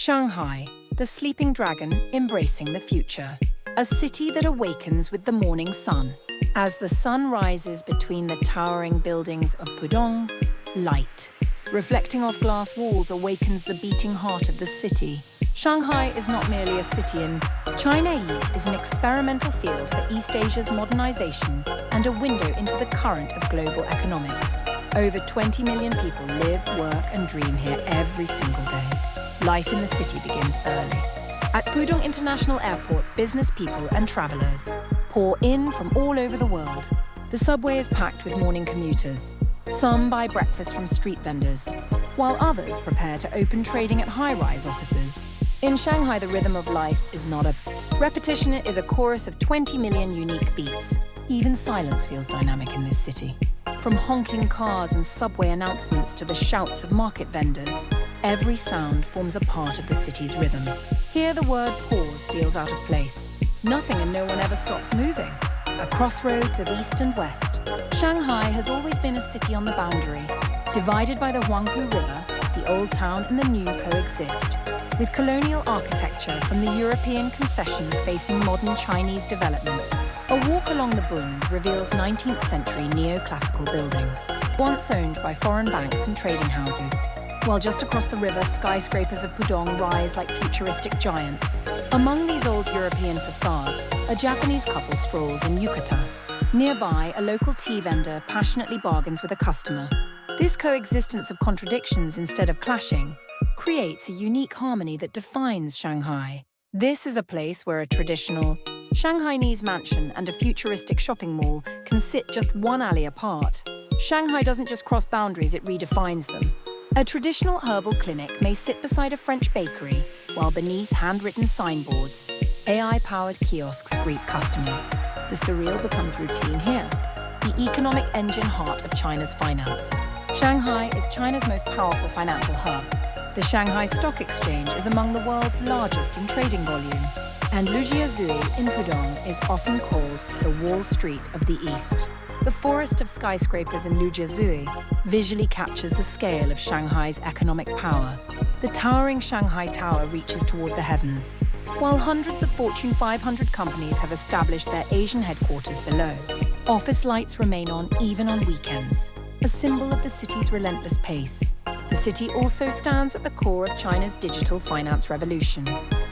Shanghai, the sleeping dragon embracing the future. A city that awakens with the morning sun. As the sun rises between the towering buildings of Pudong, light, reflecting off glass walls, awakens the beating heart of the city. Shanghai is not merely a city in China. It is an experimental field for East Asia's modernization and a window into the current of global economics. Over 20 million people live, work, and dream here every single day. Life in the city begins early. At Pudong International Airport, business people and travelers pour in from all over the world. The subway is packed with morning commuters. Some buy breakfast from street vendors, while others prepare to open trading at high-rise offices. In Shanghai, the rhythm of life is not a repetition, it is a chorus of 20 million unique beats. Even silence feels dynamic in this city. From honking cars and subway announcements to the shouts of market vendors, every sound forms a part of the city's rhythm. Here, the word pause feels out of place. Nothing and no one ever stops moving. A crossroads of east and west, Shanghai has always been a city on the boundary, divided by the Huangpu River. The old town and the new coexist, with colonial architecture from the European concessions facing modern Chinese development. A walk along the Bund reveals 19th century neoclassical buildings, once owned by foreign banks and trading houses. While just across the river, skyscrapers of Pudong rise like futuristic giants. Among these old European facades, a Japanese couple strolls in yukata. Nearby, a local tea vendor passionately bargains with a customer. This coexistence of contradictions instead of clashing creates a unique harmony that defines Shanghai. This is a place where a traditional Shanghainese mansion and a futuristic shopping mall can sit just one alley apart. Shanghai doesn't just cross boundaries, it redefines them. A traditional herbal clinic may sit beside a French bakery, while beneath handwritten signboards, AI-powered kiosks greet customers. The surreal becomes routine here, the economic engine heart of China's finance. Shanghai is China's most powerful financial hub. The Shanghai Stock Exchange is among the world's largest in trading volume, and Lujiazui in Pudong is often called the Wall Street of the East. The forest of skyscrapers in Lujiazui visually captures the scale of Shanghai's economic power. The towering Shanghai Tower reaches toward the heavens, while hundreds of Fortune 500 companies have established their Asian headquarters below. Office lights remain on even on weekends, a symbol of the city's relentless pace. The city also stands at the core of China's digital finance revolution.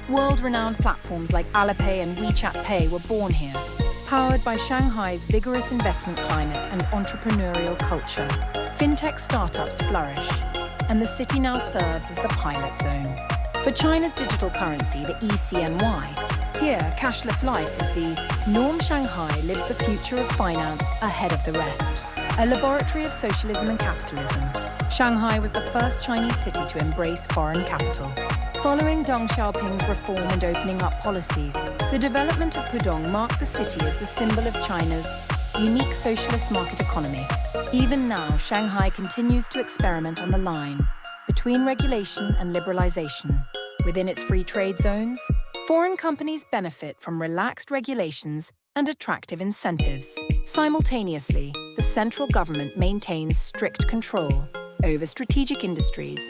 World-renowned platforms like Alipay and WeChat Pay were born here, powered by Shanghai's vigorous investment climate and entrepreneurial culture. Fintech startups flourish, and the city now serves as the pilot zone. For China's digital currency, the ECNY, here cashless life is the norm. Shanghai lives the future of finance ahead of the rest. A laboratory of socialism and capitalism, Shanghai was the first Chinese city to embrace foreign capital. Following Deng Xiaoping's reform and opening up policies, the development of Pudong marked the city as the symbol of China's unique socialist market economy. Even now, Shanghai continues to experiment on the line between regulation and liberalization. Within its free trade zones, foreign companies benefit from relaxed regulations and attractive incentives. Simultaneously, the central government maintains strict control over strategic industries.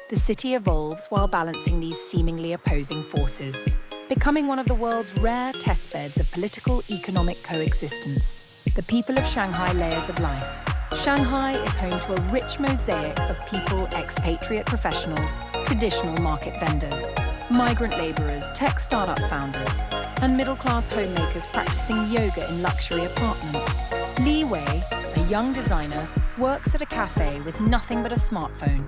The city evolves while balancing these seemingly opposing forces, becoming one of the world's rare testbeds of political-economic coexistence. The people of Shanghai layers of life. Shanghai is home to a rich mosaic of people, expatriate professionals, traditional market vendors, migrant laborers, tech startup founders, and middle-class homemakers practicing yoga in luxury apartments. Li Wei, a young designer, works at a cafe with nothing but a smartphone,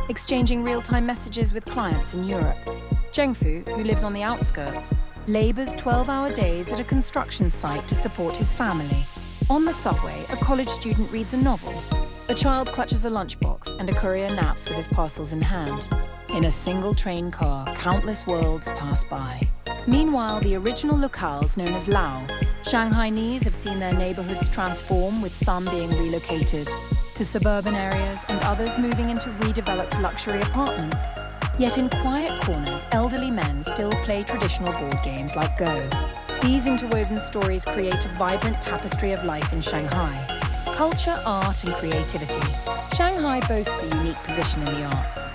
exchanging real-time messages with clients in Europe. Zhengfu, who lives on the outskirts, labors 12-hour days at a construction site to support his family. On the subway, a college student reads a novel. A child clutches a lunchbox, and a courier naps with his parcels in hand. In a single train car, countless worlds pass by. Meanwhile, the original locales known as Lao, Shanghainese have seen their neighborhoods transform, with some being relocated to suburban areas and others moving into redeveloped luxury apartments. Yet in quiet corners, elderly men still play traditional board games like Go. These interwoven stories create a vibrant tapestry of life in Shanghai. Culture, art, and creativity. Shanghai boasts a unique position in the arts.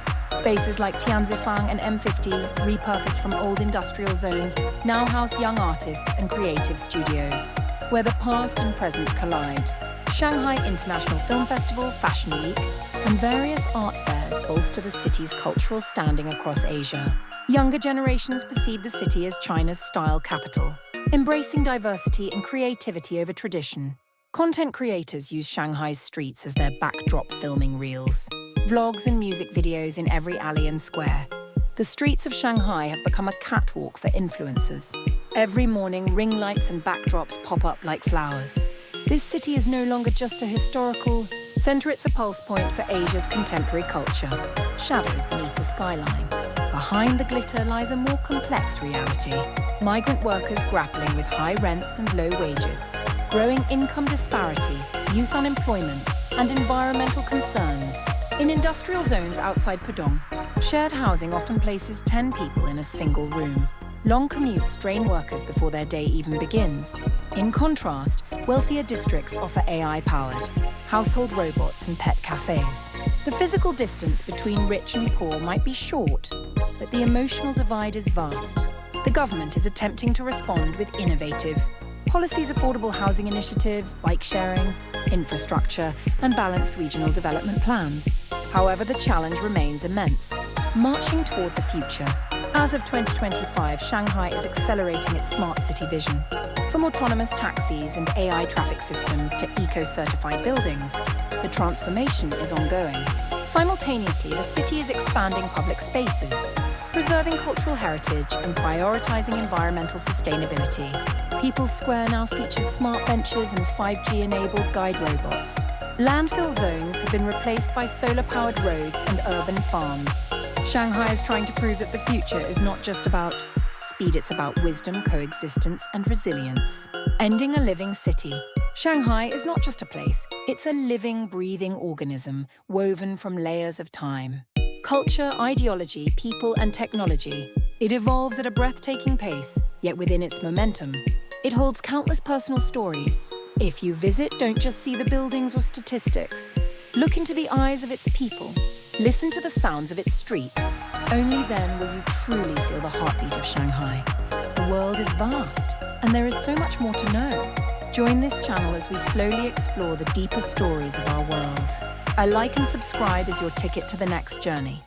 Spaces like Tianzifang and M50, repurposed from old industrial zones, now house young artists and creative studios, where the past and present collide. Shanghai International Film Festival, Fashion Week, and various art fairs bolster the city's cultural standing across Asia. Younger generations perceive the city as China's style capital, embracing diversity and creativity over tradition. Content creators use Shanghai's streets as their backdrop filming reels. Vlogs and music videos in every alley and square. The streets of Shanghai have become a catwalk for influencers. Every morning, ring lights and backdrops pop up like flowers. This city is no longer just a historical center, it's a pulse point for Asia's contemporary culture. Shadows beneath the skyline. Behind the glitter lies a more complex reality. Migrant workers grappling with high rents and low wages, growing income disparity, youth unemployment, and environmental concerns. In industrial zones outside Pudong, shared housing often places 10 people in a single room. Long commutes drain workers before their day even begins. In contrast, wealthier districts offer AI-powered household robots and pet cafes. The physical distance between rich and poor might be short, but the emotional divide is vast. The government is attempting to respond with innovative policies, affordable housing initiatives, bike sharing, infrastructure, and balanced regional development plans. However, the challenge remains immense, marching toward the future. As of 2025, Shanghai is accelerating its smart city vision. From autonomous taxis and AI traffic systems to eco-certified buildings, the transformation is ongoing. Simultaneously, the city is expanding public spaces, preserving cultural heritage and prioritizing environmental sustainability. People's Square now features smart benches and 5G-enabled guide robots. Landfill zones have been replaced by solar-powered roads and urban farms. Shanghai is trying to prove that the future is not just about speed, it's about wisdom, coexistence, and resilience. Ending a living city. Shanghai is not just a place, it's a living, breathing organism woven from layers of time. Culture, ideology, people, and technology. It evolves at a breathtaking pace, yet within its momentum, it holds countless personal stories. If you visit, don't just see the buildings or statistics. Look into the eyes of its people. Listen to the sounds of its streets. Only then will you truly feel the heartbeat of Shanghai. The world is vast, and there is so much more to know. Join this channel as we slowly explore the deeper stories of our world. A like and subscribe is your ticket to the next journey.